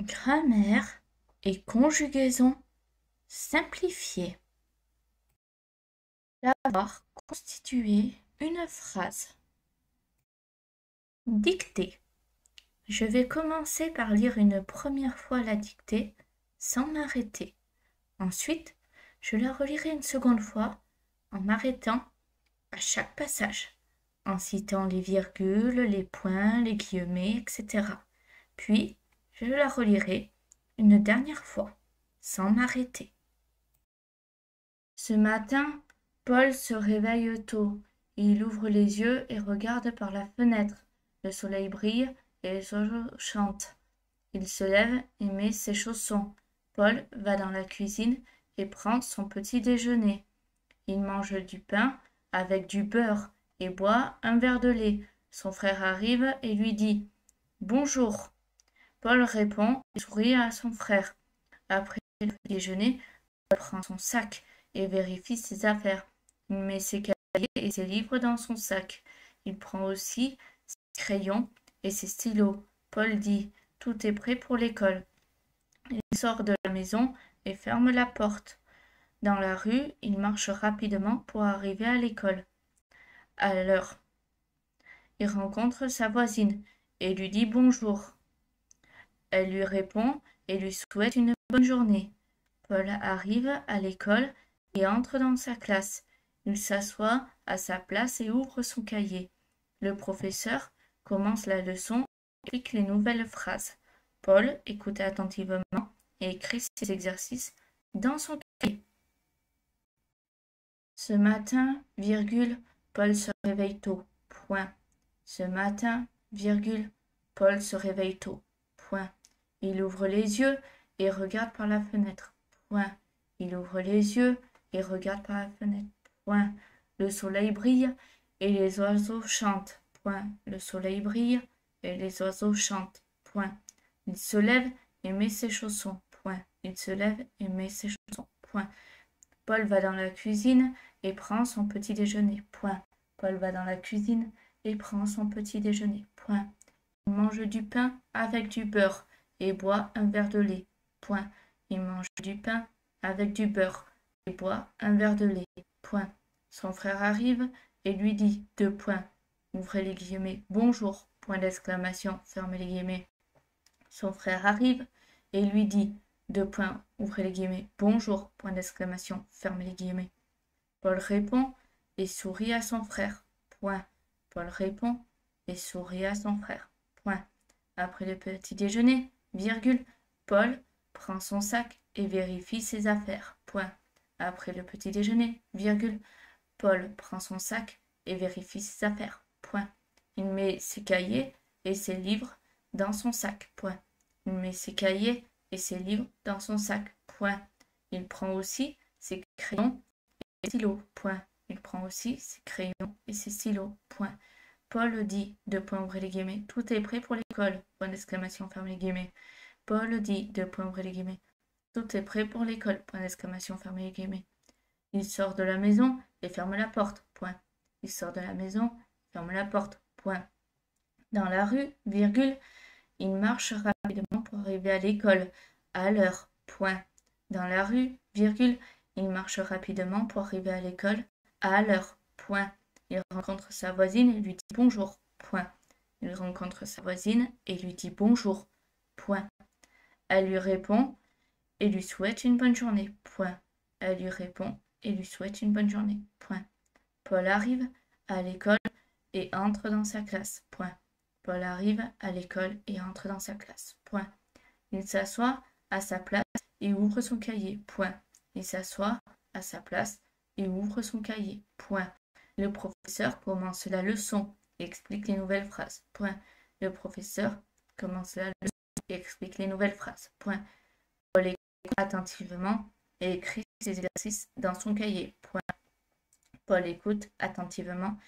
Grammaire et conjugaison simplifiée. Savoir constituer une phrase. Dictée. Je vais commencer par lire une première fois la dictée sans m'arrêter. Ensuite, je la relirai une seconde fois en m'arrêtant à chaque passage, en citant les virgules, les points, les guillemets, etc. Puis, je la relirai une dernière fois, sans m'arrêter. Ce matin, Paul se réveille tôt. Il ouvre les yeux et regarde par la fenêtre. Le soleil brille et les oiseaux chantent. Il se lève et met ses chaussons. Paul va dans la cuisine et prend son petit déjeuner. Il mange du pain avec du beurre et boit un verre de lait. Son frère arrive et lui dit « Bonjour ». Paul répond et sourit à son frère. Après le petit déjeuner, Paul prend son sac et vérifie ses affaires. Il met ses cahiers et ses livres dans son sac. Il prend aussi ses crayons et ses stylos. Paul dit « Tout est prêt pour l'école ». Il sort de la maison et ferme la porte. Dans la rue, il marche rapidement pour arriver à l'école. À l'heure, il rencontre sa voisine et lui dit bonjour. Elle lui répond et lui souhaite une bonne journée. Paul arrive à l'école et entre dans sa classe. Il s'assoit à sa place et ouvre son cahier. Le professeur commence la leçon et explique les nouvelles phrases. Paul écoute attentivement et écrit ses exercices dans son cahier. Ce matin, virgule, Paul se réveille tôt. Point. Ce matin, virgule, Paul se réveille tôt. Point. Il ouvre les yeux et regarde par la fenêtre. Point. Il ouvre les yeux et regarde par la fenêtre. Point. Le soleil brille et les oiseaux chantent. Point. Le soleil brille et les oiseaux chantent. Point. Il se lève et met ses chaussons. Point. Il se lève et met ses chaussons. Point. Paul va dans la cuisine et prend son petit déjeuner. Point. Paul va dans la cuisine et prend son petit déjeuner. Point. Il mange du pain avec du beurre et boit un verre de lait. Point. Il mange du pain avec du beurre et boit un verre de lait. Point. Son frère arrive et lui dit deux points. Ouvrez les guillemets. Bonjour. Point d'exclamation. Fermez les guillemets. Son frère arrive et lui dit deux points. Ouvrez les guillemets. Bonjour. Point d'exclamation. Fermez les guillemets. Paul répond et sourit à son frère. Point. Paul répond et sourit à son frère. Point. Après le petit déjeuner, virgule, Paul prend son sac et vérifie ses affaires. Point. Après le petit déjeuner, virgule, Paul prend son sac et vérifie ses affaires. Point. Il met ses cahiers et ses livres dans son sac. Point. Il met ses cahiers et ses livres dans son sac. Point. Il prend aussi ses crayons et ses stylos. Point. Il prend aussi ses crayons et ses stylos. Point. Paul dit, deux points, ouvrez les guillemets, tout est prêt pour l'école. Point d'exclamation, ferme les guillemets. Paul dit, deux points, ouvrez les guillemets, tout est prêt pour l'école. Point d'exclamation, ferme les guillemets. Il sort de la maison et ferme la porte. Point. Il sort de la maison, ferme la porte. Point. Dans la rue, virgule, il marche rapidement pour arriver à l'école. À l'heure. Point. Dans la rue, virgule, il marche rapidement pour arriver à l'école. À l'heure. Point. Il rencontre sa voisine et lui dit bonjour. Point. Il rencontre sa voisine et lui dit bonjour. Point. Elle lui répond et lui souhaite une bonne journée. Point. Elle lui répond et lui souhaite une bonne journée. Point. Paul arrive à l'école et entre dans sa classe. Point. Paul arrive à l'école et entre dans sa classe. Point. Il s'assoit à sa place et ouvre son cahier. Point. Il s'assoit à sa place et ouvre son cahier. Point. Le professeur commence la leçon et explique les nouvelles phrases. Point. Le professeur commence la leçon et explique les nouvelles phrases. Point. Paul écoute attentivement et écrit ses exercices dans son cahier. Point. Paul écoute attentivement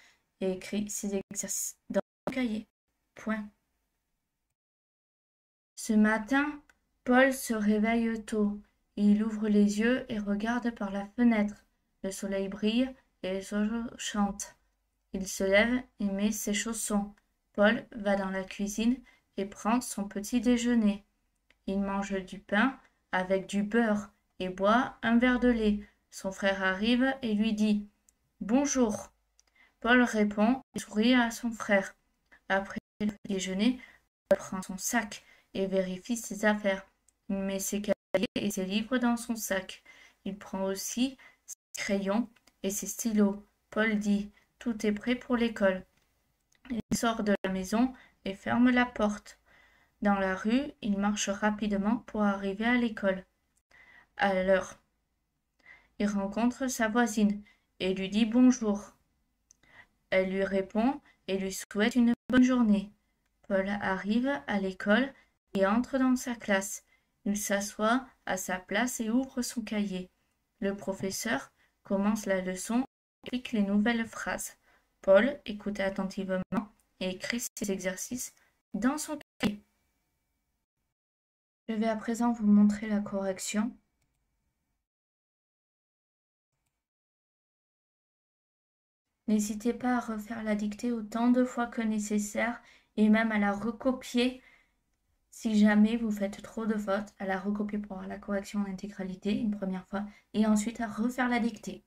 et écrit ses exercices dans son cahier. Point. Ce matin, Paul se réveille tôt. Il ouvre les yeux et regarde par la fenêtre. Le soleil brille et les oiseaux chantent. Il se lève et met ses chaussons. Paul va dans la cuisine et prend son petit déjeuner. Il mange du pain avec du beurre et boit un verre de lait. Son frère arrive et lui dit « Bonjour ». Paul répond et sourit à son frère. Après le déjeuner, Paul prend son sac et vérifie ses affaires. Il met ses cahiers et ses livres dans son sac. Il prend aussi ses crayons et ses stylos. Paul dit « Tout est prêt pour l'école ». Il sort de la maison et ferme la porte. Dans la rue, il marche rapidement pour arriver à l'école. À l'heure, il rencontre sa voisine et lui dit bonjour. Elle lui répond et lui souhaite une bonne journée. Paul arrive à l'école et entre dans sa classe. Il s'assoit à sa place et ouvre son cahier. Le professeur commence la leçon et explique les nouvelles phrases. Paul écoute attentivement et écrit ses exercices dans son cahier. Je vais à présent vous montrer la correction. N'hésitez pas à refaire la dictée autant de fois que nécessaire et même à la recopier si jamais vous faites trop de fautes, à la recopier pour avoir la correction en intégralité une première fois et ensuite à refaire la dictée.